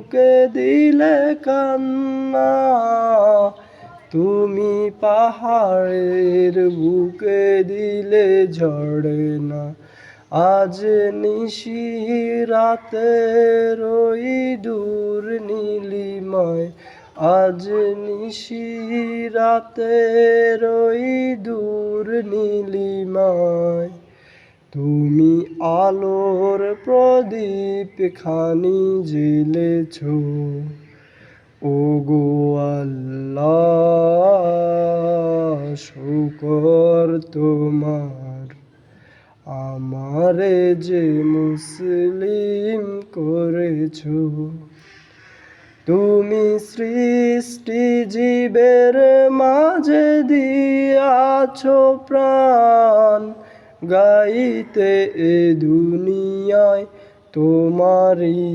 বুকে দিলে কান্না, তুমি পাহাড়ের বুকে দিলে ঝরে না। আজ নিশিরাতের ওই দূর নীলিমায়, আজ নিশিরাতের ওই দূর নীলিমায়, তুমি আলোর প্রদীপ খানি জ্বেলেছ। ওগো আল্লাহ, শুকর তোমার, আমারে যে মুসলিম করেছ। তুমি সৃষ্টি জীবের মাঝে দিয়াছ প্রাণ, গাইতে এ দুনিয়ায় তোমারই